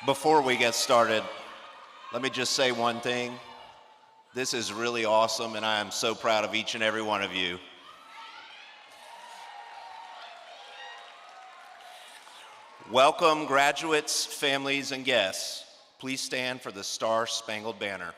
Before we get started, let me just say one thing. This is really awesome, and I am so proud of each and every one of you. Welcome, graduates, families, and guests. Please stand for the Star-Spangled Banner.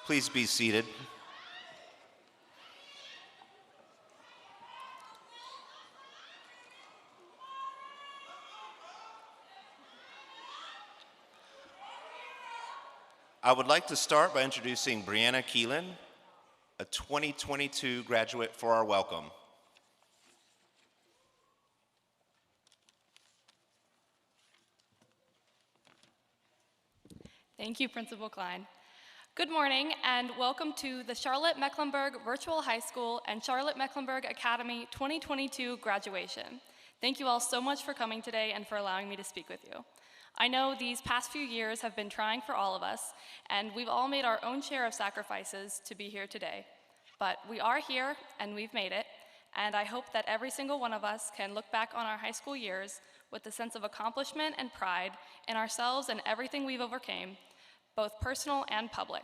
Please be seated. I would like to start by introducing Brianna Keelan, a 2022 graduate, for our welcome. Thank you, Principal Klein. Good morning and welcome to the Charlotte-Mecklenburg Virtual High School and Charlotte-Mecklenburg Academy 2022 graduation. Thank you all so much for coming today and for allowing me to speak with you. I know these past few years have been trying for all of us, and we've all made our own share of sacrifices to be here today. But we are here and we've made it, and I hope that every single one of us can look back on our high school years with a sense of accomplishment and pride in ourselves and everything we've overcame, both personal and public.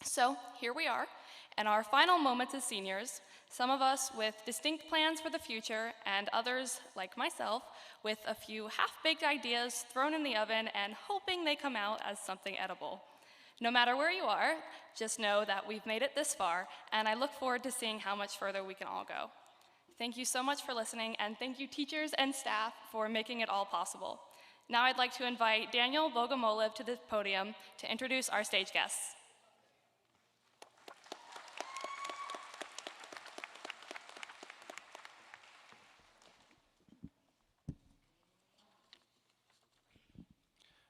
So here we are, in our final moments as seniors, some of us with distinct plans for the future, and others, like myself, with a few half-baked ideas thrown in the oven and hoping they come out as something edible. No matter where you are, just know that we've made it this far, and I look forward to seeing how much further we can all go. Thank you so much for listening, and thank you teachers and staff for making it all possible. Now I'd like to invite Daniel Bogomolov to the podium to introduce our stage guests.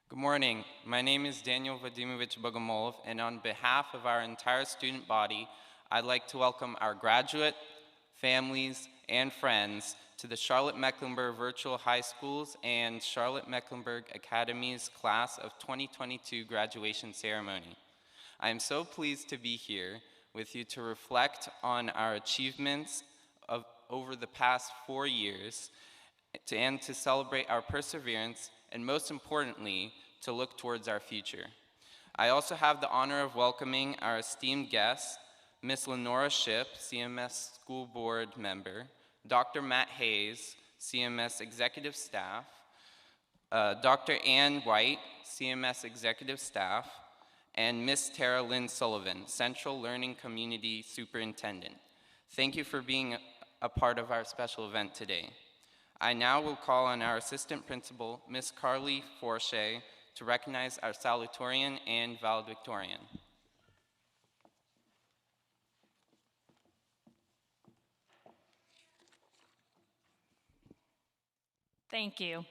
Good morning. My name is Daniel Vadimovich Bogomolov, and on behalf of our entire student body, I'd like to welcome our graduate, families, and friends to the Charlotte-Mecklenburg Virtual High Schools and Charlotte-Mecklenburg Academy's Class of 2022 graduation ceremony. I am so pleased to be here with you to reflect on our achievements over the past 4 years and to celebrate our perseverance, and most importantly, to look towards our future. I also have the honor of welcoming our esteemed guests, Ms. Lenora Shipp, CMS School Board member, Dr. Matt Hayes, CMS Executive Staff, Dr. Ann White, CMS Executive Staff, and Ms. Tara Lynn Sullivan, Central Learning Community Superintendent. Thank you for being a part of our special event today. I now will call on our Assistant Principal, Ms. Carly Forche, to recognize our Salutatorian and Valedictorian. Thank you.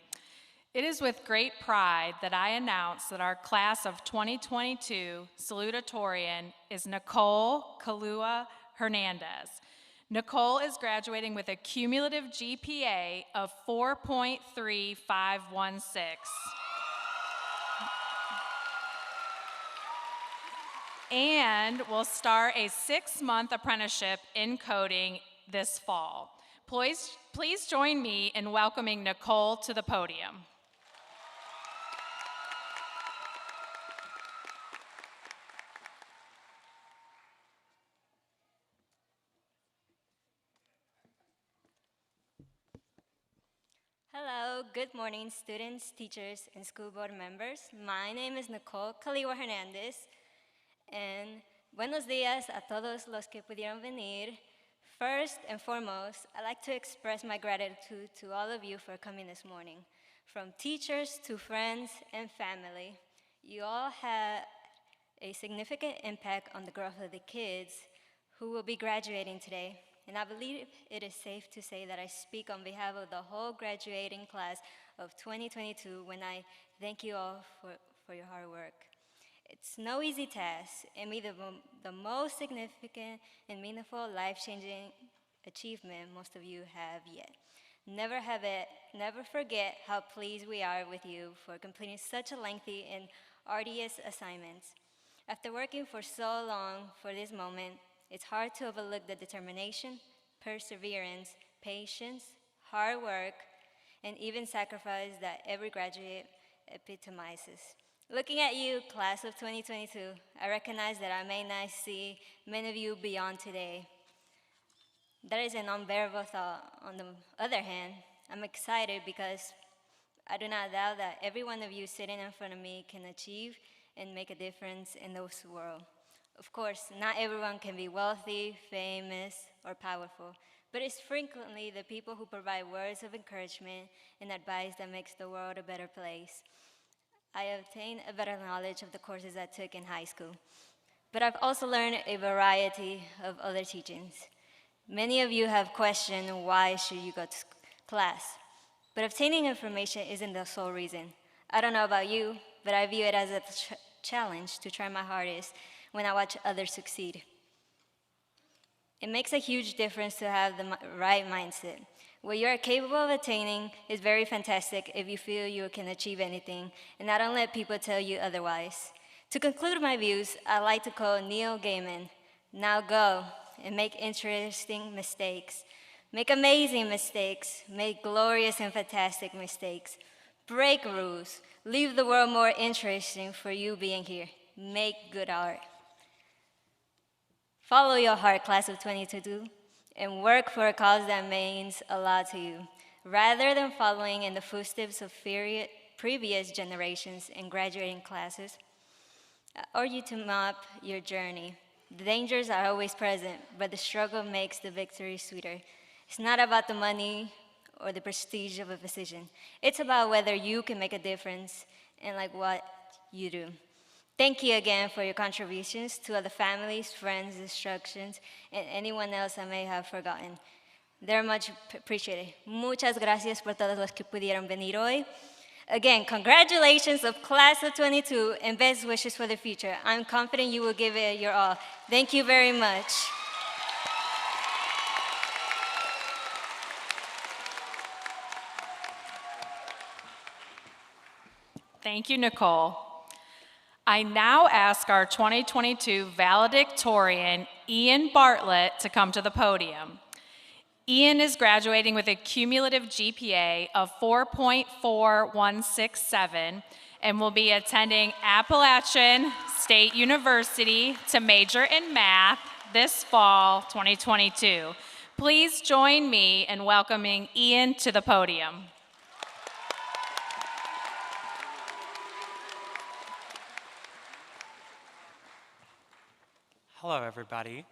It is with great pride that I announce that our class of 2022 Salutatorian is Nicole Kalua Hernandez. Nicole is graduating with a cumulative GPA of 4.3516. and will start a 6-month apprenticeship in coding this fall. Please join me in welcoming Nicole to the podium. Hello, good morning, students, teachers, and school board members. My name is Nicole Caliwa Hernandez, and buenos días a todos los que pudieron venir. First and foremost, I'd like to express my gratitude to all of you for coming this morning. From teachers to friends and family, you all had a significant impact on the growth of the kids who will be graduating today. And I believe it is safe to say that I speak on behalf of the whole graduating class of 2022 when I thank you all for your hard work. It's no easy task, and maybe the most significant and meaningful life-changing achievement most of you have yet. Never forget how pleased we are with you for completing such a lengthy and arduous assignment. After working for so long for this moment, it's hard to overlook the determination, perseverance, patience, hard work, and even sacrifice that every graduate epitomizes. Looking at you, class of 2022, I recognize that I may not see many of you beyond today. That is an unbearable thought. On the other hand, I'm excited because I do not doubt that every one of you sitting in front of me can achieve and make a difference in this world. Of course, not everyone can be wealthy, famous, or powerful, but it's frequently the people who provide words of encouragement and advice that makes the world a better place. I obtained a better knowledge of the courses I took in high school, but I've also learned a variety of other teachings. Many of you have questioned why should you go to class, but obtaining information isn't the sole reason. I don't know about you, but I view it as a challenge to try my hardest when I watch others succeed. It makes a huge difference to have the right mindset. What you're capable of attaining is very fantastic if you feel you can achieve anything, and I don't let people tell you otherwise. To conclude my views, I like to quote Neil Gaiman, "Now go and make interesting mistakes. Make amazing mistakes. Make glorious and fantastic mistakes. Break rules. Leave the world more interesting for you being here. Make good art." Follow your heart, class of 2022, and work for a cause that means a lot to you. Rather than following in the footsteps of previous generations and graduating classes, I urge you to map your journey. The dangers are always present, but the struggle makes the victory sweeter. It's not about the money or the prestige of a position. It's about whether you can make a difference and like what you do. Thank you again for your contributions to other families, friends, instructions, and anyone else I may have forgotten. They're much appreciated. Muchas gracias por todos los que pudieron venir hoy. Again, congratulations of class of 22 and best wishes for the future. I'm confident you will give it your all. Thank you very much. Thank you, Nicole. I now ask our 2022 valedictorian, Ian Bartlett, to come to the podium. Ian is graduating with a cumulative GPA of 4.4167 and will be attending Appalachian State University to major in math this fall 2022. Please join me in welcoming Ian to the podium. Hello, everybody.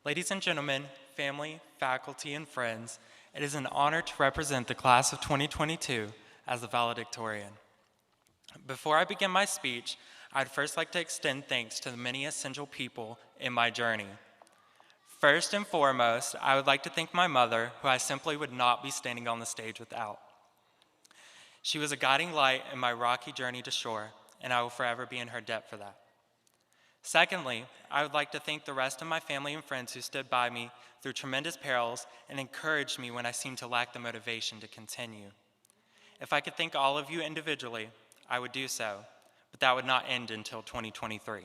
Ladies and gentlemen, family, faculty, and friends, it is an honor to represent the class of 2022 as the valedictorian. Before I begin my speech, I'd first like to extend thanks to the many essential people in my journey. First and foremost, I would like to thank my mother, who I simply would not be standing on the stage without. She was a guiding light in my rocky journey to shore, and I will forever be in her debt for that. Secondly, I would like to thank the rest of my family and friends who stood by me through tremendous perils and encouraged me when I seemed to lack the motivation to continue. If I could thank all of you individually, I would do so, but that would not end until 2023.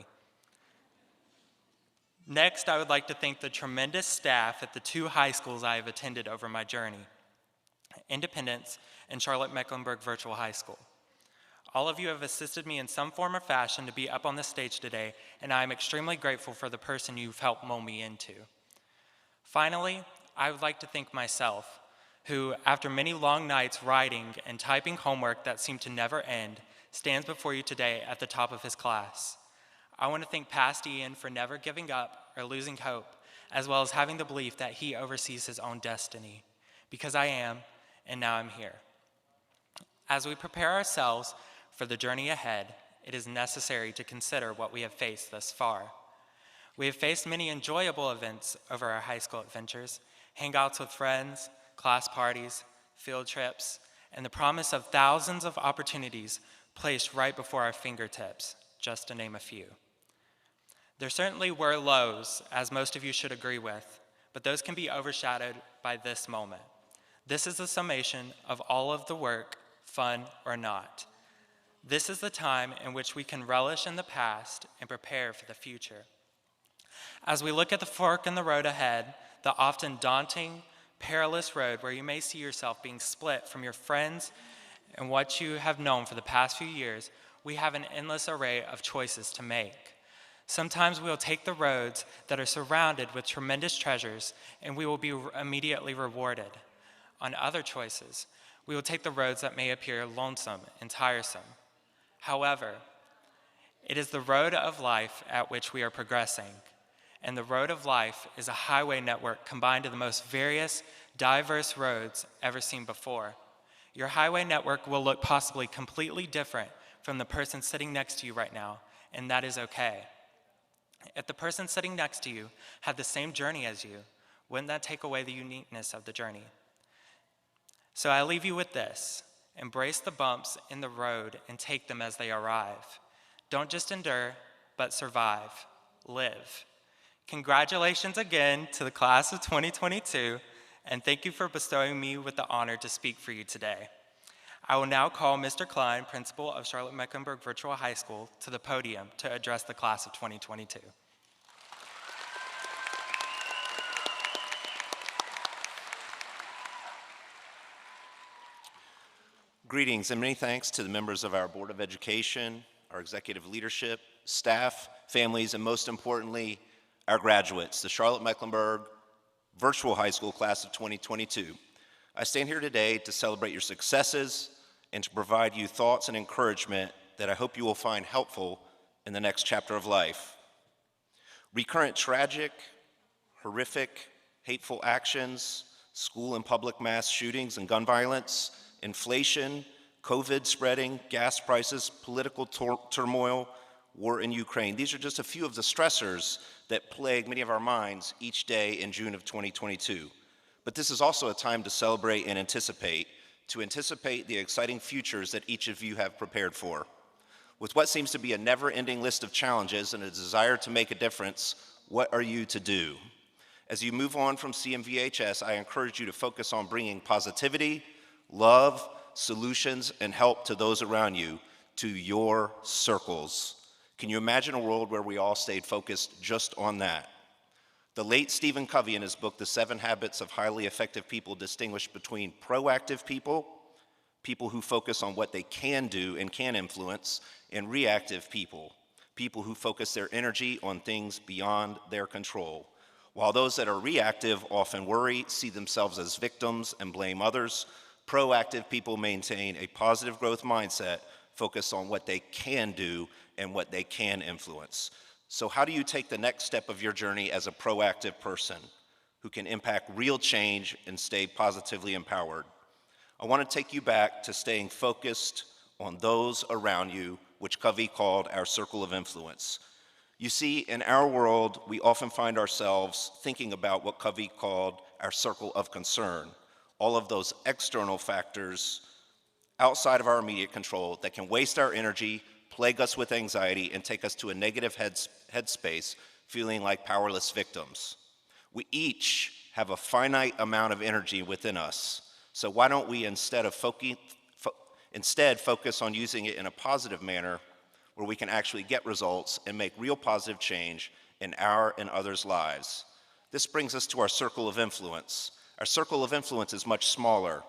Next, I would like to thank the tremendous staff at the 2 high schools I have attended over my journey, Independence and Charlotte-Mecklenburg Virtual High School. All of you have assisted me in some form or fashion to be up on the stage today, and I am extremely grateful for the person you've helped mold me into. Finally, I would like to thank myself, who, after many long nights writing and typing homework that seemed to never end, stands before you today at the top of his class. I want to thank Past Ian for never giving up or losing hope, as well as having the belief that he oversees his own destiny, because I am, and now I'm here. As we prepare ourselves for the journey ahead, it is necessary to consider what we have faced thus far. We have faced many enjoyable events over our high school adventures, hangouts with friends, class parties, field trips, and the promise of thousands of opportunities placed right before our fingertips, just to name a few. There certainly were lows, as most of you should agree with, but those can be overshadowed by this moment. This is the summation of all of the work, fun or not. This is the time in which we can relish in the past and prepare for the future. As we look at the fork in the road ahead, the often daunting, perilous road where you may see yourself being split from your friends and what you have known for the past few years, we have an endless array of choices to make. Sometimes we will take the roads that are surrounded with tremendous treasures and we will be immediately rewarded. On other choices, we will take the roads that may appear lonesome and tiresome. However, it is the road of life at which we are progressing, and the road of life is a highway network combined of the most various, diverse roads ever seen before. Your highway network will look possibly completely different from the person sitting next to you right now, and that is okay. If the person sitting next to you had the same journey as you, wouldn't that take away the uniqueness of the journey? So I leave you with this. Embrace the bumps in the road and take them as they arrive. Don't just endure, but survive. Live. Congratulations again to the class of 2022, and thank you for bestowing me with the honor to speak for you today. I will now call Mr. Klein, principal of Charlotte-Mecklenburg Virtual High School, to the podium to address the class of 2022. Greetings and many thanks to the members of our Board of Education, our executive leadership, staff, families, and most importantly, our graduates, the Charlotte-Mecklenburg Virtual High School class of 2022. I stand here today to celebrate your successes and to provide you thoughts and encouragement that I hope you will find helpful in the next chapter of life. Recurrent tragic, horrific, hateful actions, school and public mass shootings and gun violence, inflation, COVID spreading, gas prices, political turmoil, war in Ukraine. These are just a few of the stressors that plague many of our minds each day in June of 2022. But this is also a time to celebrate and anticipate the exciting futures that each of you have prepared for. With what seems to be a never-ending list of challenges and a desire to make a difference, what are you to do? As you move on from CMVHS, I encourage you to focus on bringing positivity, love, solutions, and help to those around you, to your circles. Can you imagine a world where we all stayed focused just on that? The late Stephen Covey, in his book, The 7 Habits of Highly Effective People, distinguished between proactive people, people who focus on what they can do and can influence, and reactive people, people who focus their energy on things beyond their control. While those that are reactive often worry, see themselves as victims, and blame others, proactive people maintain a positive growth mindset focused on what they can do and what they can influence. So how do you take the next step of your journey as a proactive person who can impact real change and stay positively empowered? I want to take you back to staying focused on those around you, which Covey called our circle of influence. You see, in our world, we often find ourselves thinking about what Covey called our circle of concern, all of those external factors outside of our immediate control that can waste our energy, plague us with anxiety, and take us to a negative headspace, feeling like powerless victims. We each have a finite amount of energy within us, so why don't we instead focus on using it in a positive manner where we can actually get results and make real positive change in our and others' lives. This brings us to our circle of influence. Our circle of influence is much smaller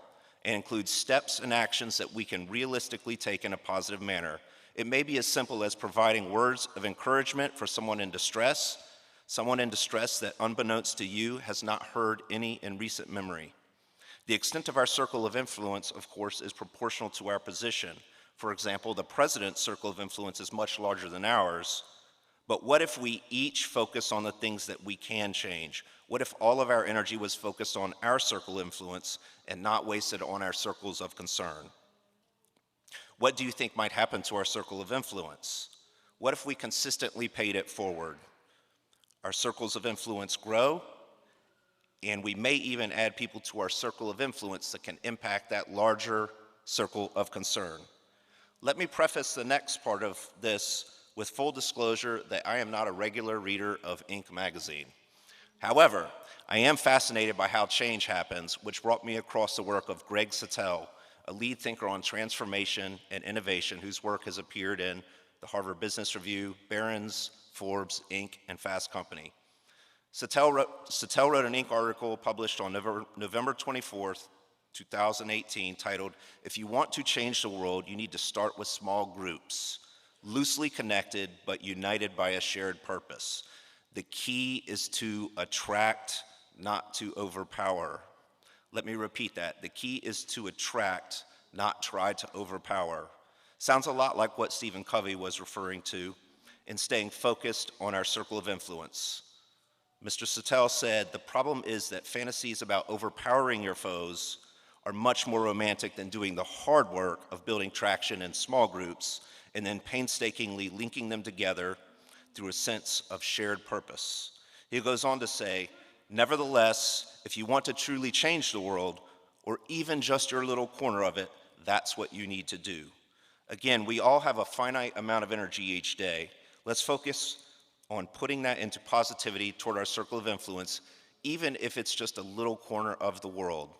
and includes steps and actions that we can realistically take in a positive manner. It may be as simple as providing words of encouragement for someone in distress that, unbeknownst to you, has not heard any in recent memory. The extent of our circle of influence, of course, is proportional to our position. For example, the president's circle of influence is much larger than ours. But what if we each focus on the things that we can change? What if all of our energy was focused on our circle of influence and not wasted on our circles of concern? What do you think might happen to our circle of influence? What if we consistently paid it forward? Our circles of influence grow, and we may even add people to our circle of influence that can impact that larger circle of concern. Let me preface the next part of this with full disclosure that I am not a regular reader of Inc. magazine. However, I am fascinated by how change happens, which brought me across the work of Greg Sattel, a lead thinker on transformation and innovation whose work has appeared in the Harvard Business Review, Barron's, Forbes, Inc., and Fast Company. Sattel wrote an Inc. article published on November 24th, 2018, titled, "If you want to change the world, you need to start with small groups, loosely connected but united by a shared purpose. The key is to attract, not to overpower." Let me repeat that. The key is to attract, not try to overpower. Sounds a lot like what Stephen Covey was referring to in staying focused on our circle of influence. Mr. Sattel said, "The problem is that fantasies about overpowering your foes are much more romantic than doing the hard work of building traction in small groups and then painstakingly linking them together through a sense of shared purpose." He goes on to say, "Nevertheless, if you want to truly change the world, or even just your little corner of it, that's what you need to do." Again, we all have a finite amount of energy each day. Let's focus on putting that into positivity toward our circle of influence, even if it's just a little corner of the world.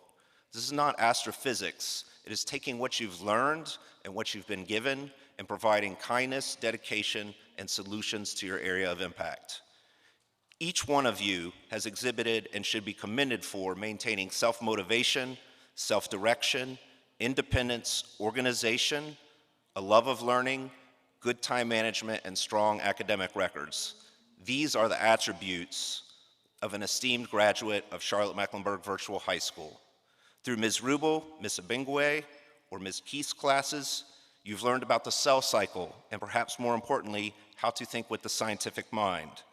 This is not astrophysics. It is taking what you've learned and what you've been given and providing kindness, dedication, and solutions to your area of impact. Each one of you has exhibited and should be commended for maintaining self-motivation, self-direction, independence, organization, a love of learning, good time management, and strong academic records. These are the attributes of an esteemed graduate of Charlotte-Mecklenburg Virtual High School. Through Ms. Rubel, Ms. Abingwe, or Ms. Keith's classes, you've learned about the cell cycle, and perhaps more importantly, how to think with the scientific mind.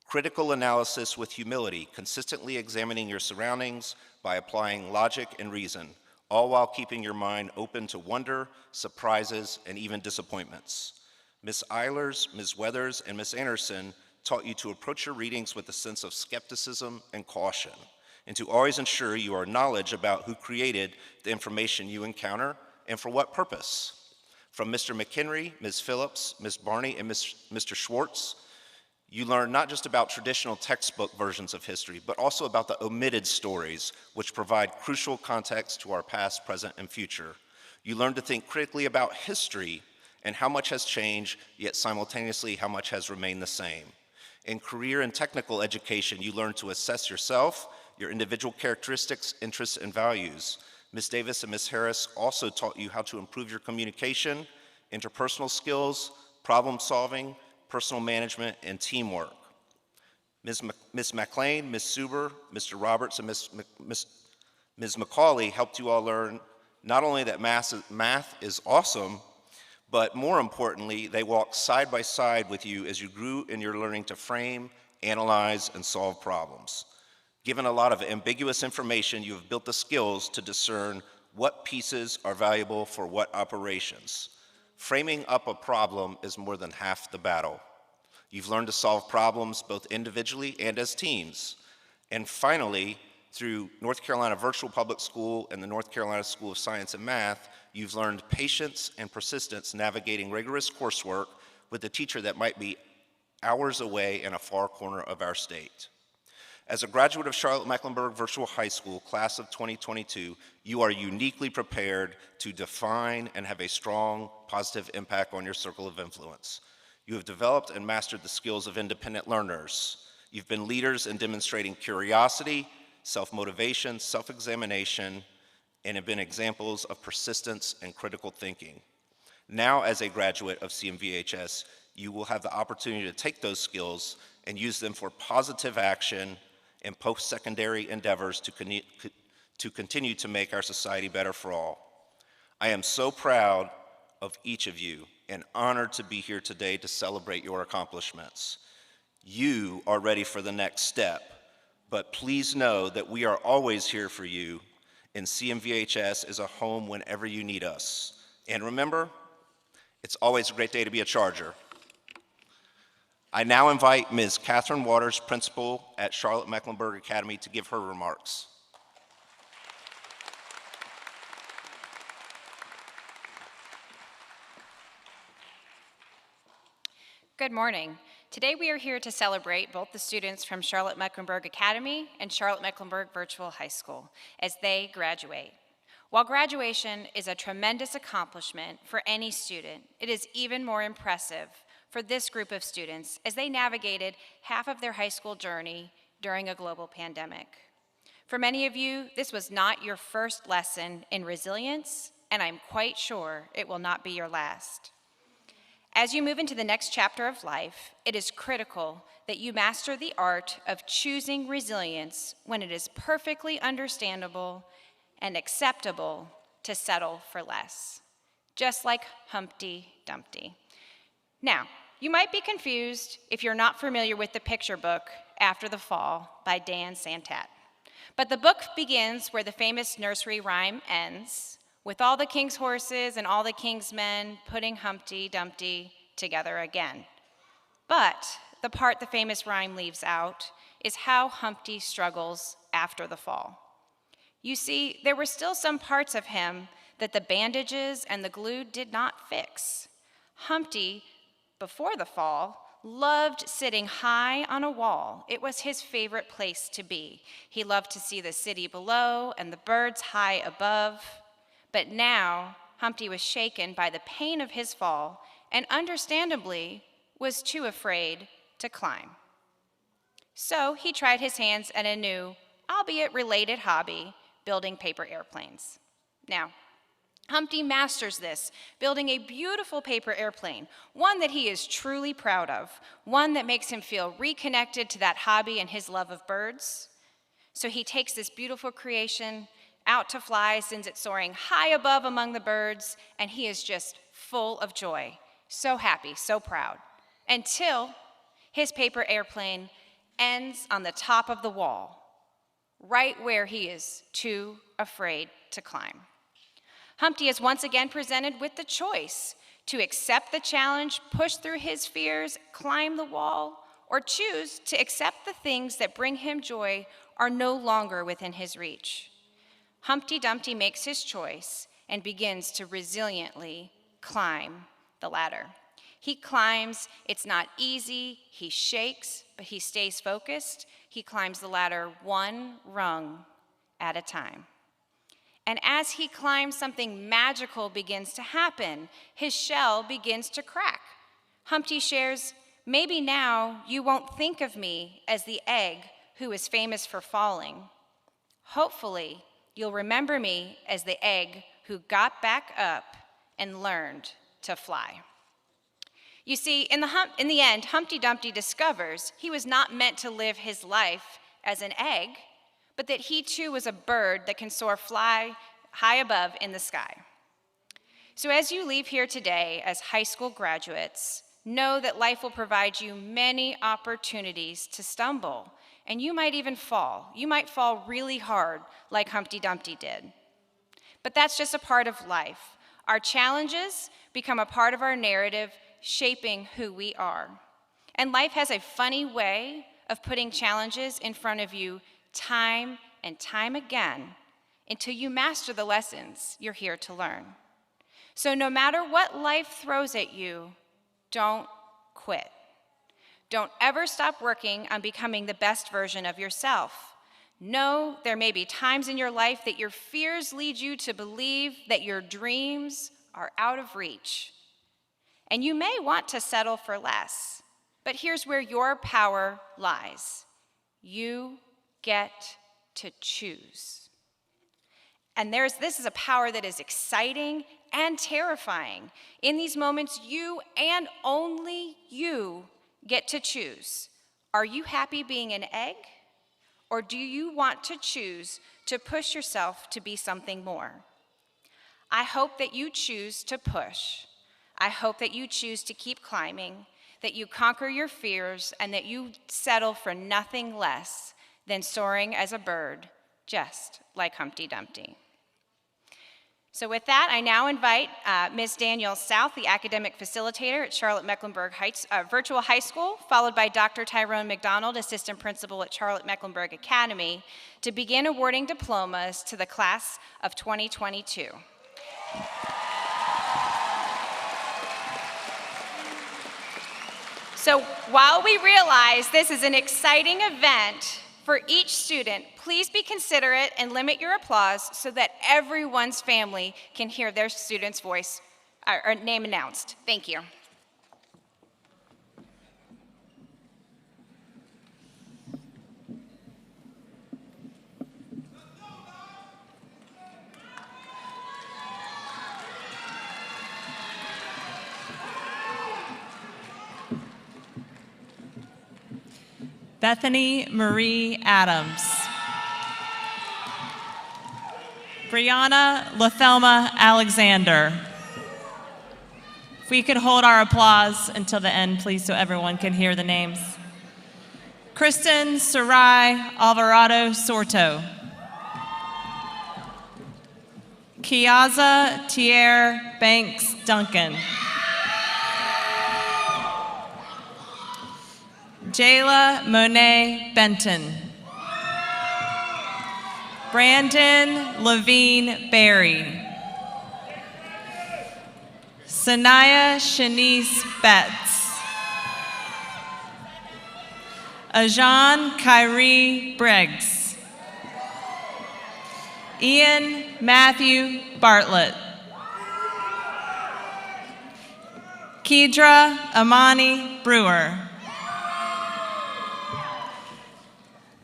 Critical analysis with humility, consistently examining your surroundings by applying logic and reason, all while keeping your mind open to wonder, surprises, and even disappointments. Ms. Eilers, Ms. Weathers, and Ms. Anderson taught you to approach your readings with a sense of skepticism and caution, and to always ensure you are knowledge about who created the information you encounter and for what purpose. From Mr. McHenry, Ms. Phillips, Ms. Barney, and Mr. Schwartz, you learn not just about traditional textbook versions of history, but also about the omitted stories, which provide crucial context to our past, present, and future. You learn to think critically about history and how much has changed, yet simultaneously how much has remained the same. In career and technical education, you learn to assess yourself, your individual characteristics, interests, and values. Ms. Davis and Ms. Harris also taught you how to improve your communication, interpersonal skills, problem solving, personal management, and teamwork. Ms. McLean, Ms. Suber, Mr. Roberts, and Ms. McCauley helped you all learn not only that math is awesome, but more importantly, they walked side by side with you as you grew in your learning to frame, analyze, and solve problems. Given a lot of ambiguous information, you have built the skills to discern what pieces are valuable for what operations. Framing up a problem is more than half the battle. You've learned to solve problems both individually and as teams. And finally, through North Carolina Virtual Public School and the North Carolina School of Science and Math, you've learned patience and persistence navigating rigorous coursework with a teacher that might be hours away in a far corner of our state. As a graduate of Charlotte-Mecklenburg Virtual High School, class of 2022, you are uniquely prepared to define and have a strong, positive impact on your circle of influence. You have developed and mastered the skills of independent learners. You've been leaders in demonstrating curiosity, self-motivation, self-examination, and have been examples of persistence and critical thinking. Now, as a graduate of CMVHS, you will have the opportunity to take those skills and use them for positive action and post-secondary endeavors to continue to make our society better for all. I am so proud of each of you and honored to be here today to celebrate your accomplishments. You are ready for the next step, but please know that we are always here for you, and CMVHS is a home whenever you need us. And remember, it's always a great day to be a Charger. I now invite Ms. Catherine Waters, principal at Charlotte-Mecklenburg Academy, to give her remarks. Good morning. Today we are here to celebrate both the students from Charlotte-Mecklenburg Academy and Charlotte-Mecklenburg Virtual High School as they graduate. While graduation is a tremendous accomplishment for any student, it is even more impressive for this group of students as they navigated half of their high school journey during a global pandemic. For many of you, this was not your first lesson in resilience, and I'm quite sure it will not be your last. As you move into the next chapter of life, it is critical that you master the art of choosing resilience when it is perfectly understandable and acceptable to settle for less, just like Humpty Dumpty. Now, you might be confused if you're not familiar with the picture book After the Fall by Dan Santat. But the book begins where the famous nursery rhyme ends, with all the king's horses and all the king's men putting Humpty Dumpty together again. But the part the famous rhyme leaves out is how Humpty struggles after the fall. You see, there were still some parts of him that the bandages and the glue did not fix. Humpty, before the fall, loved sitting high on a wall. It was his favorite place to be. He loved to see the city below and the birds high above. But now, Humpty was shaken by the pain of his fall and understandably was too afraid to climb. So he tried his hands at a new, albeit related hobby, building paper airplanes. Now, Humpty masters this, building a beautiful paper airplane, one that he is truly proud of, one that makes him feel reconnected to that hobby and his love of birds. So he takes this beautiful creation out to fly, sends it soaring high above among the birds, and he is just full of joy, so happy, so proud, until his paper airplane ends on the top of the wall, right where he is too afraid to climb. Humpty is once again presented with the choice to accept the challenge, push through his fears, climb the wall, or choose to accept the things that bring him joy are no longer within his reach. Humpty Dumpty makes his choice and begins to resiliently climb the ladder. He climbs, it's not easy, he shakes, but he stays focused. He climbs the ladder one rung at a time. And as he climbs, something magical begins to happen. His shell begins to crack. Humpty shares, "Maybe now you won't think of me as the egg who is famous for falling. Hopefully, you'll remember me as the egg who got back up and learned to fly." You see, in the end, Humpty Dumpty discovers he was not meant to live his life as an egg, but that he too was a bird that can soar fly high above in the sky. So as you leave here today as high school graduates, know that life will provide you many opportunities to stumble, and you might even fall. You might fall really hard like Humpty Dumpty did. But that's just a part of life. Our challenges become a part of our narrative, shaping who we are. And life has a funny way of putting challenges in front of you time and time again until you master the lessons you're here to learn. So no matter what life throws at you, don't quit. Don't ever stop working on becoming the best version of yourself. Know there may be times in your life that your fears lead you to believe that your dreams are out of reach. And you may want to settle for less, but here's where your power lies. You get to choose. And this is a power that is exciting and terrifying. In these moments, you and only you get to choose. Are you happy being an egg? Or do you want to choose to push yourself to be something more? I hope that you choose to push. I hope that you choose to keep climbing, that you conquer your fears, and that you settle for nothing less than soaring as a bird, just like Humpty Dumpty. So with that, I now invite Ms. Danielle South, the academic facilitator at Charlotte-Mecklenburg Virtual High School, followed by Dr. Tyrone McDonald, assistant principal at Charlotte-Mecklenburg Academy, to begin awarding diplomas to the class of 2022. So while we realize this is an exciting event for each student, please be considerate and limit your applause so that everyone's family can hear their student's voice or name announced. Thank you. Bethany Marie Adams. Brianna Lethelma Alexander. If we could hold our applause until the end, please, so everyone can hear the names. Kristen Sarai Alvarado Sorto. Kiaza Tier Banks Duncan. Jayla Monet Benton. Brandon Levine Berry. Sanaya Shanice Betts. Ajan Kyrie Briggs. Ian Matthew Bartlett. Kedra Amani Brewer.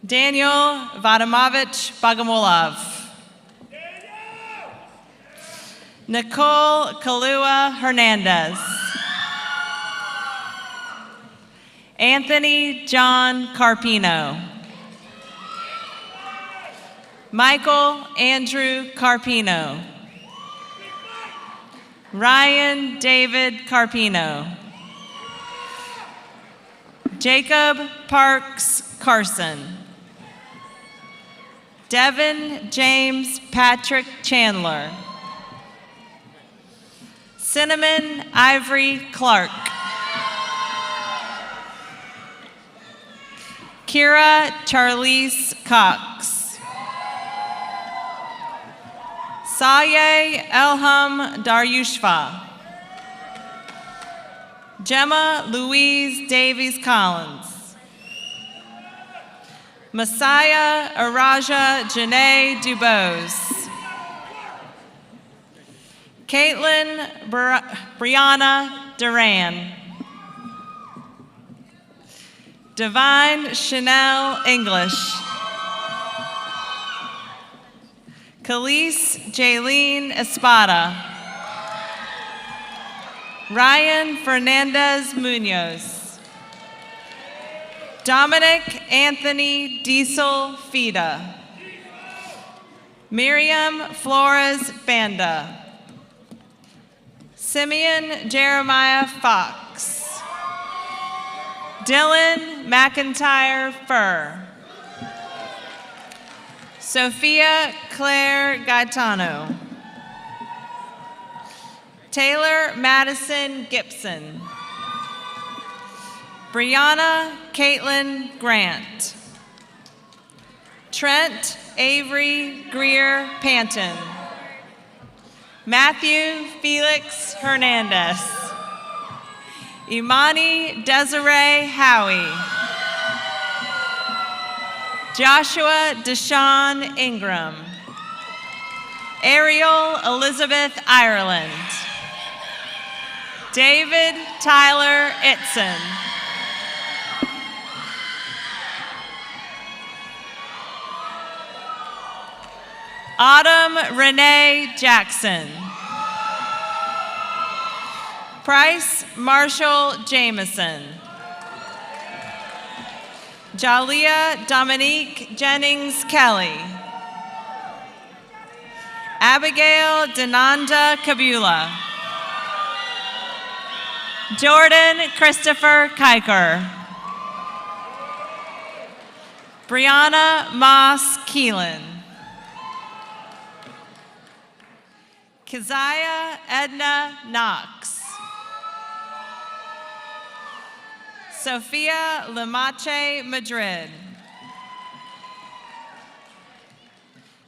Daniel Vadamovich Bogomolov. Nicole Kalua Hernandez. Anthony John Carpino. Michael Andrew Carpino. Ryan David Carpino. Jacob Parks Carson. Devin James Patrick Chandler. Cinnamon Ivory Clark. Kira Charlize Cox. Saye Elham Daryushva. Gemma Louise Davies Collins. Messiah Araja Janae Dubose. Caitlin Brianna Duran. Divine Chanel English. Khalees Jaylene Espada. Ryan Fernandez Munoz. Dominic Anthony Diesel Fida. Miriam Flores Banda. Simeon Jeremiah Fox. Dylan McIntyre Furr. Sophia Claire Gaetano. Taylor Madison Gibson. Brianna Caitlin Grant. Trent Avery Greer Panton. Matthew Felix Hernandez. Imani Desiree Howie. Joshua Deshaun Ingram. Ariel Elizabeth Ireland. David Tyler Itzen. Autumn Renee Jackson. Price Marshall Jameson. Jalia Dominique Jennings Kelly. Abigail Denanda Kabula. Jordan Christopher Kiker. Brianna Moss Keelan. Keziah Edna Knox. Sophia Limache Madrid.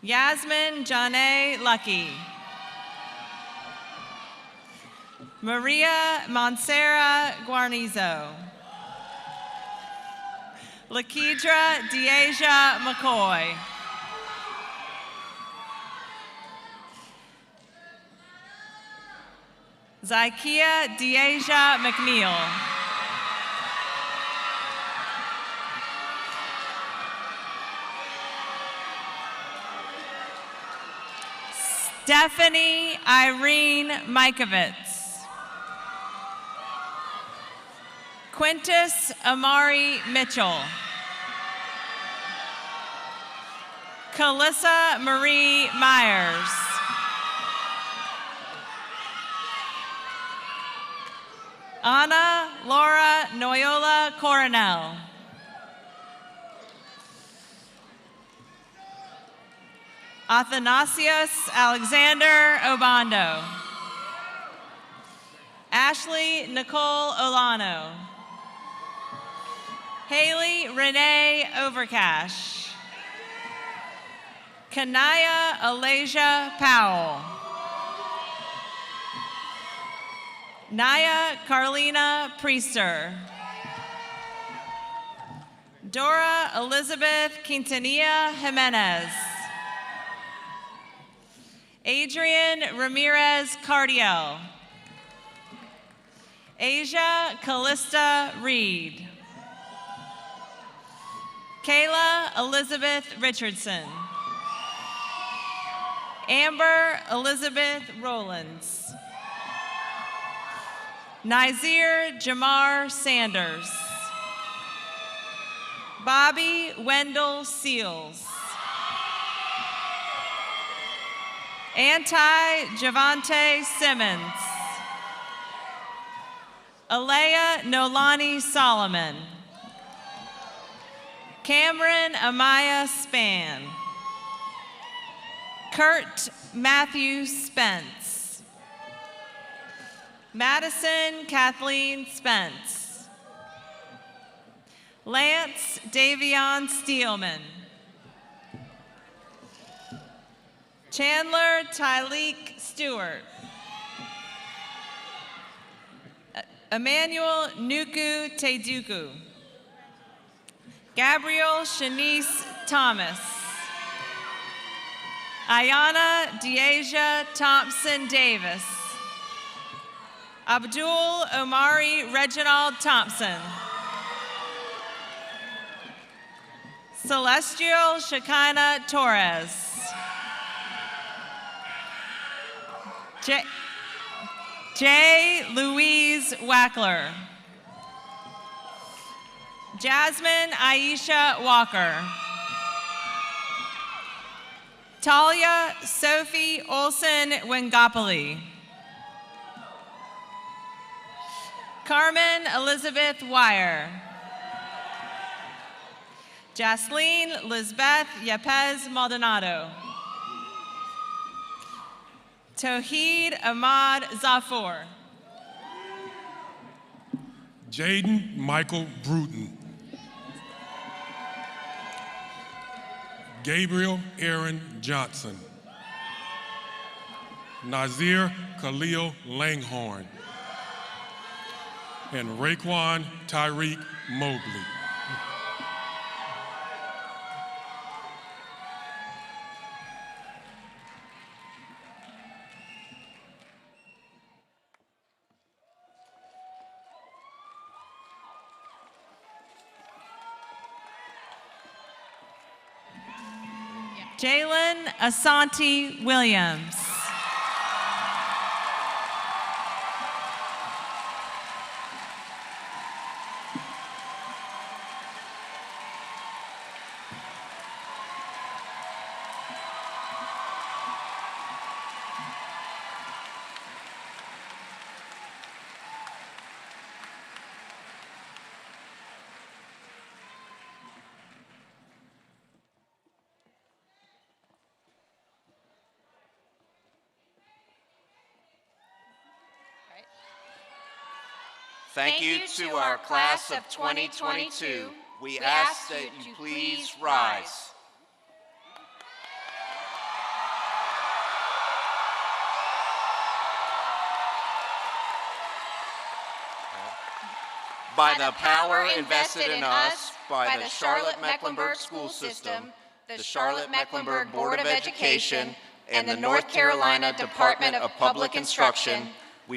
Yasmin Janae Lucky. Maria Montserra Guarnizo. Lakedra Deasia McCoy. Zykia Deasia McNeil. Stephanie Irene Mikovits. Quintus Amari Mitchell. Calissa Marie Myers. Anna Laura Noyola Coronel. Athanasius Alexander Obando. Ashley Nicole Olano. Haley Renee Overcash. Kanaya Alasia Powell. Naya Carlina Priester. Dora Elizabeth Quintanilla Jimenez. Adrian Ramirez Cardiel. Asia Callista Reed. Kayla Elizabeth Richardson. Amber Elizabeth Rowlands. Nazir Jamar Sanders. Bobby Wendell Seals. Anti Javante Simmons. Alea Nolani Solomon. Cameron Amaya Span. Kurt Matthew Spence. Madison Kathleen Spence. Lance Davion Steelman. Chandler Tyleek Stewart. Emmanuel Nuku Teduku. Gabriel Shanice Thomas. Ayana Deasia Thompson Davis. Abdul Omari Reginald Thompson. Celestial Shekinah Torres. J. Louise Wackler. Jasmine Aisha Walker. Talia Sophie Olson Wengopoli. Carmen Elizabeth Wire. Jasleen Lizbeth Yepez Maldonado. Tawheed Ahmad Zafour. Jaden Michael Bruton. Gabriel Aaron Johnson. Nazir Khalil Langhorn. and Raekwon Tyreek Mobley. Jalen Asante Williams. Thank you to our class of 2022. We ask that you please rise. By the power invested in us by the Charlotte-Mecklenburg School System, the Charlotte-Mecklenburg Board of Education, and the North Carolina Department of Public Instruction,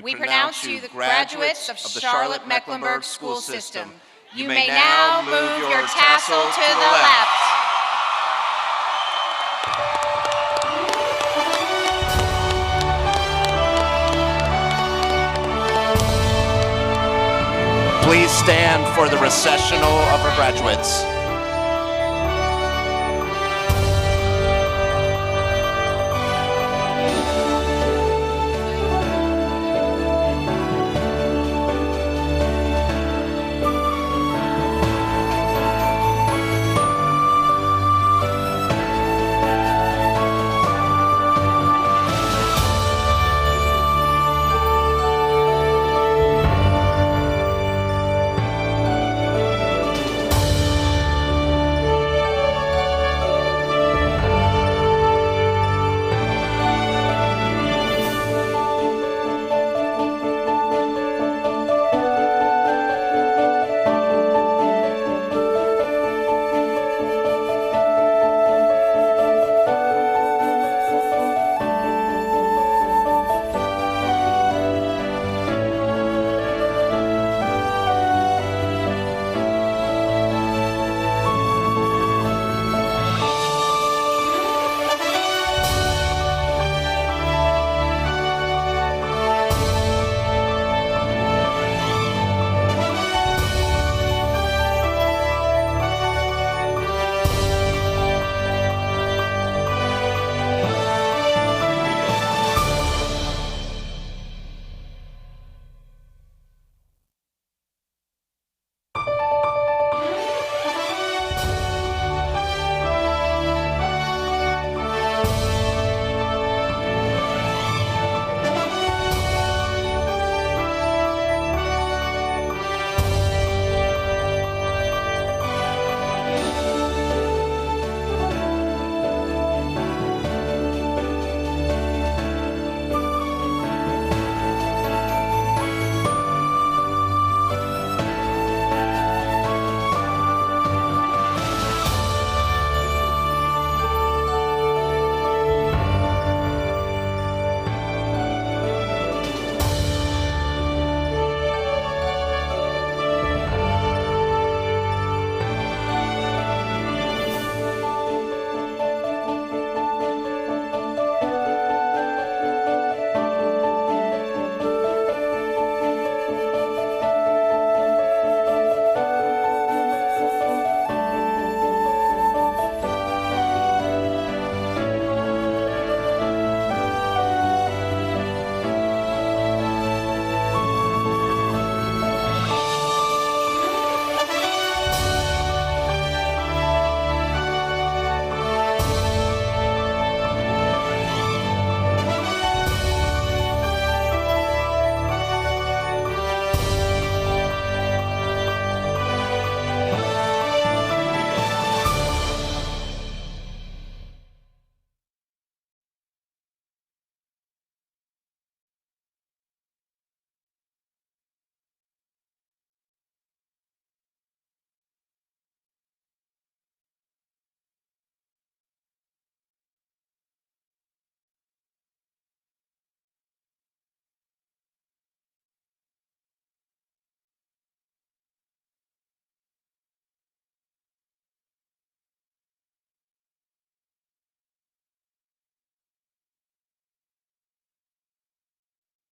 we pronounce you the graduates of the Charlotte-Mecklenburg School System. You may now move your tassel to the left. Please stand for the recessional of our graduates.